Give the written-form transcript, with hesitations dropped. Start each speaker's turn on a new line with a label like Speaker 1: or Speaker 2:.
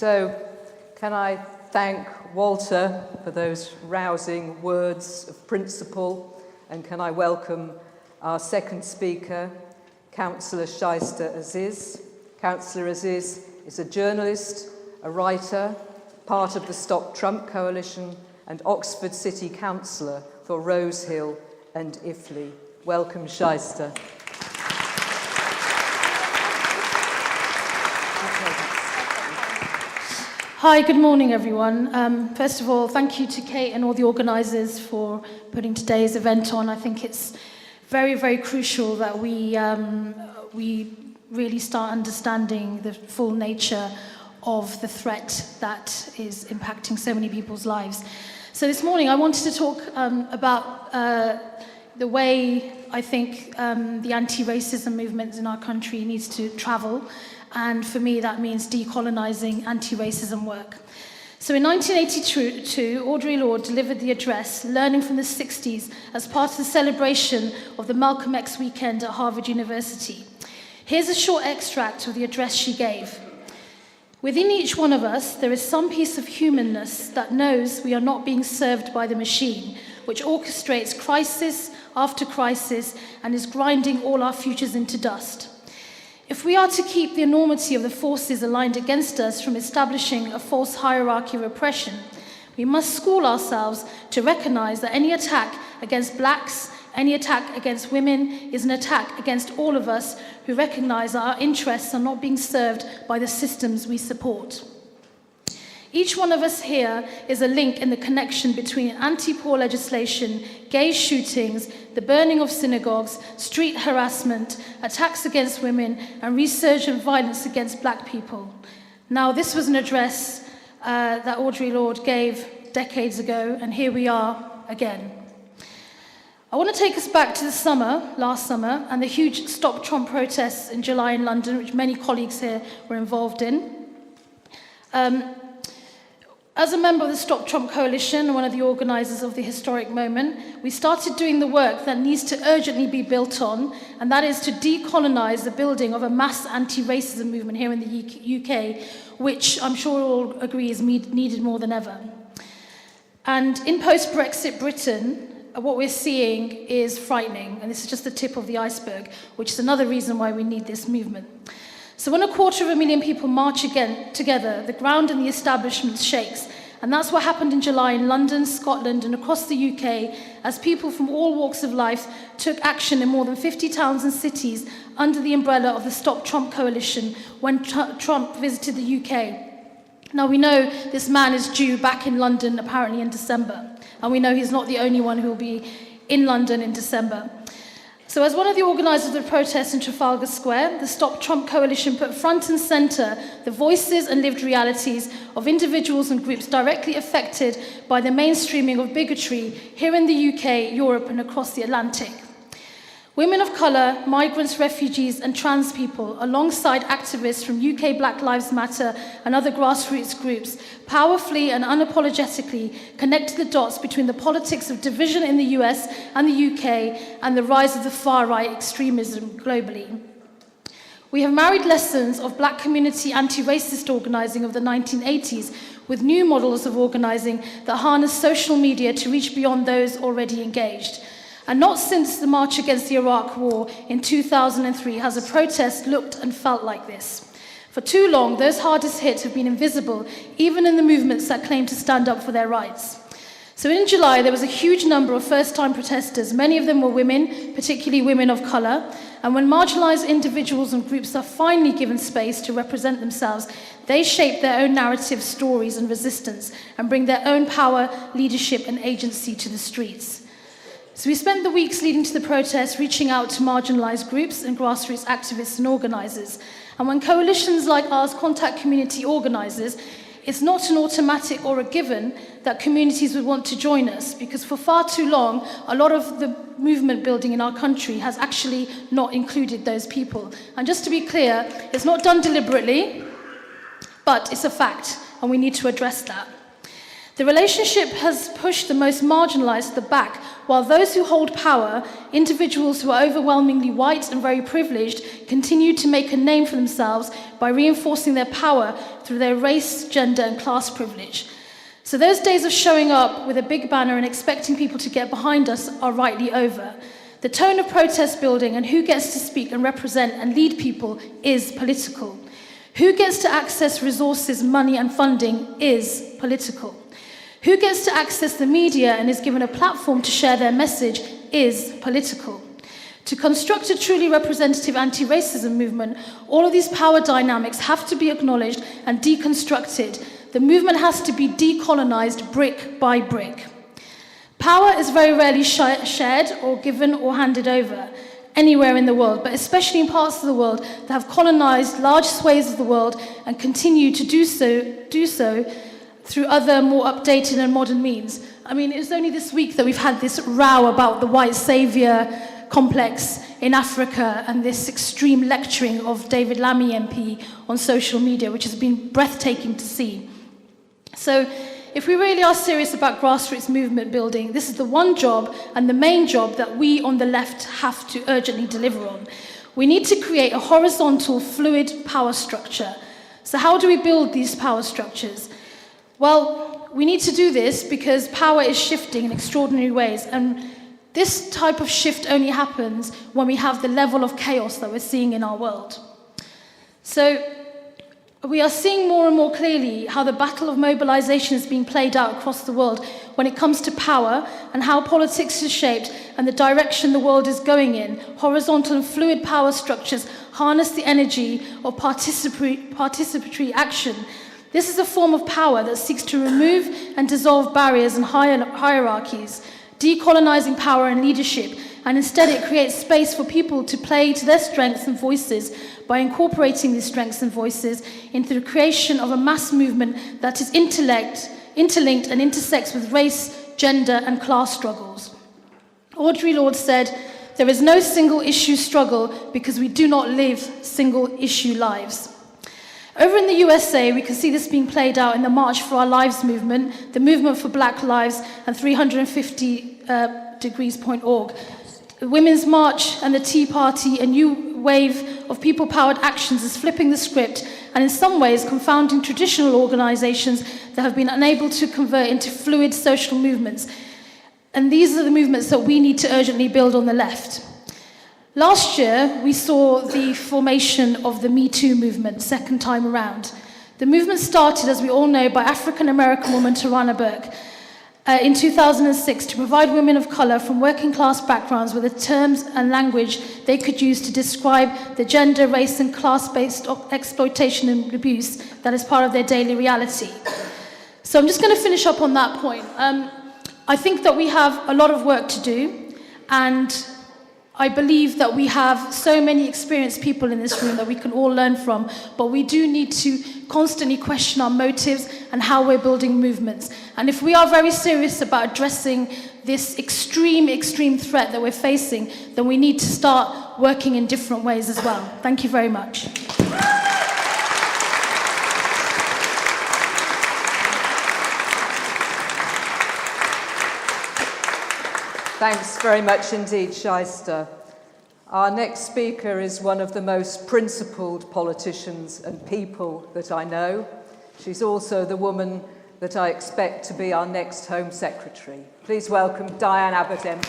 Speaker 1: So, can I thank Walter for those rousing words of principle, and can I welcome our second speaker, Councillor Shaista Aziz. Councillor Aziz is a journalist, a writer, part of the Stop Trump Coalition, and Oxford City Councillor for Rose Hill and Iffley. Welcome, Shaista.
Speaker 2: Hi, good morning, everyone. First of all, thank you to Kate and all the organisers for putting today's event on. I think it's very, very crucial that we really start understanding the full nature of the threat that is impacting so many people's lives. So this morning, I wanted to talk about the way I think the anti-racism movement in our country needs to travel. And for me, that means decolonising anti-racism work. So in 1982, Audre Lorde delivered the address, Learning from the 60s, as part of the celebration of the Malcolm X weekend at Harvard University. Here's a short extract of the address she gave. Within each one of us, there is some piece of humanness that knows we are not being served by the machine, which orchestrates crisis after crisis and is grinding all our futures into dust. If we are to keep the enormity of the forces aligned against us from establishing a false hierarchy of oppression, we must school ourselves to recognise that any attack against blacks, any attack against women is an attack against all of us who recognise that our interests are not being served by the systems we support. Each one of us here is a link in the connection between anti-poor legislation, gay shootings, the burning of synagogues, street harassment, attacks against women, and resurgent violence against black people. Now, this was an address that Audre Lorde gave decades ago, and here we are again. I want to take us back to the summer, last summer, and the huge Stop Trump protests in July in London, which many colleagues here were involved in. As a member of the Stop Trump Coalition and one of the organisers of the historic moment, we started doing the work that needs to urgently be built on, and that is to decolonise the building of a mass anti-racism movement here in the UK, which I'm sure we'll all agree is needed more than ever. And in post-Brexit Britain, what we're seeing is frightening, and this is just the tip of the iceberg, which is another reason why we need this movement. So when 250,000 people march again together, the ground and the establishment shakes. And that's what happened in July in London, Scotland, and across the UK, as people from all walks of life took action in more than 50 towns and cities under the umbrella of the Stop Trump Coalition when Trump visited the UK. Now, we know this man is due back in London, apparently in December. And we know he's not the only one who will be in London in December. So as one of the organisers of the protests in Trafalgar Square, the Stop Trump Coalition put front and centre the voices and lived realities of individuals and groups directly affected by the mainstreaming of bigotry here in the UK, Europe and across the Atlantic. Women of colour, migrants, refugees and trans people, alongside activists from UK Black Lives Matter and other grassroots groups, powerfully and unapologetically connected the dots between the politics of division in the US and the UK and the rise of the far-right extremism globally. We have married lessons of black community anti-racist organising of the 1980s with new models of organising that harness social media to reach beyond those already engaged. And not since the march against the Iraq War in 2003 has a protest looked and felt like this. For too long, those hardest hit have been invisible, even in the movements that claim to stand up for their rights. So in July, there was a huge number of first-time protesters. Many of them were women, particularly women of colour. And when marginalised individuals and groups are finally given space to represent themselves, they shape their own narrative, stories and resistance, and bring their own power, leadership and agency to the streets. So we spent the weeks leading to the protests reaching out to marginalised groups and grassroots activists and organisers. And when coalitions like ours contact community organisers, it's not an automatic or a given that communities would want to join us, because for far too long, a lot of the movement building in our country has actually not included those people. And just to be clear, it's not done deliberately, but it's a fact, and we need to address that. The relationship has pushed the most marginalised to the back, while those who hold power, individuals who are overwhelmingly white and very privileged, continue to make a name for themselves by reinforcing their power through their race, gender, and class privilege. So those days of showing up with a big banner and expecting people to get behind us are rightly over. The tone of protest building and who gets to speak and represent and lead people is political. Who gets to access resources, money, and funding is political. Who gets to access the media and is given a platform to share their message is political. To construct a truly representative anti-racism movement, all of these power dynamics have to be acknowledged and deconstructed. The movement has to be decolonized brick by brick. Power is very rarely shared or given or handed over anywhere in the world, but especially in parts of the world that have colonized large swathes of the world and continue to do so through other more updated and modern means. I mean, it was only this week that we've had this row about the white saviour complex in Africa and this extreme lecturing of David Lammy MP on social media, which has been breathtaking to see. So if we really are serious about grassroots movement building, this is the one job and the main job that we on the left have to urgently deliver on. We need to create a horizontal, fluid power structure. So how do we build these power structures? Well, we need to do this because power is shifting in extraordinary ways, and this type of shift only happens when we have the level of chaos that we're seeing in our world. So we are seeing more and more clearly how the battle of mobilization is being played out across the world when it comes to power and how politics is shaped and the direction the world is going in. Horizontal and fluid power structures harness the energy of participatory action. This is a form of power that seeks to remove and dissolve barriers and hierarchies, decolonizing power and leadership, and instead it creates space for people to play to their strengths and voices by incorporating these strengths and voices into the creation of a mass movement that is interlinked and intersects with race, gender, and class struggles. Audre Lorde said, "There is no single-issue struggle because we do not live single-issue lives." Over in the USA, we can see this being played out in the March for Our Lives movement, the Movement for Black Lives, and 350degrees.org. The Women's March and the Tea Party, a new wave of people-powered actions, is flipping the script and in some ways confounding traditional organizations that have been unable to convert into fluid social movements. And these are the movements that we need to urgently build on the left. Last year, we saw the formation of the Me Too movement, second time around. The movement started, as we all know, by African-American woman Tarana Burke in 2006 to provide women of colour from working-class backgrounds with the terms and language they could use to describe the gender, race and class-based exploitation and abuse that is part of their daily reality. So I'm just going to finish up on that point. I think that we have a lot of work to do, and I believe that we have so many experienced people in this room that we can all learn from, but we do need to constantly question our motives and how we're building movements. And if we are very serious about addressing this extreme threat that we're facing, then we need to start working in different ways as well. Thank you very much.
Speaker 1: Thanks very much indeed, Shaista. Our next speaker is one of the most principled politicians and people that I know. She's also the woman that I expect to be our next Home Secretary. Please welcome Diane Abbott MP.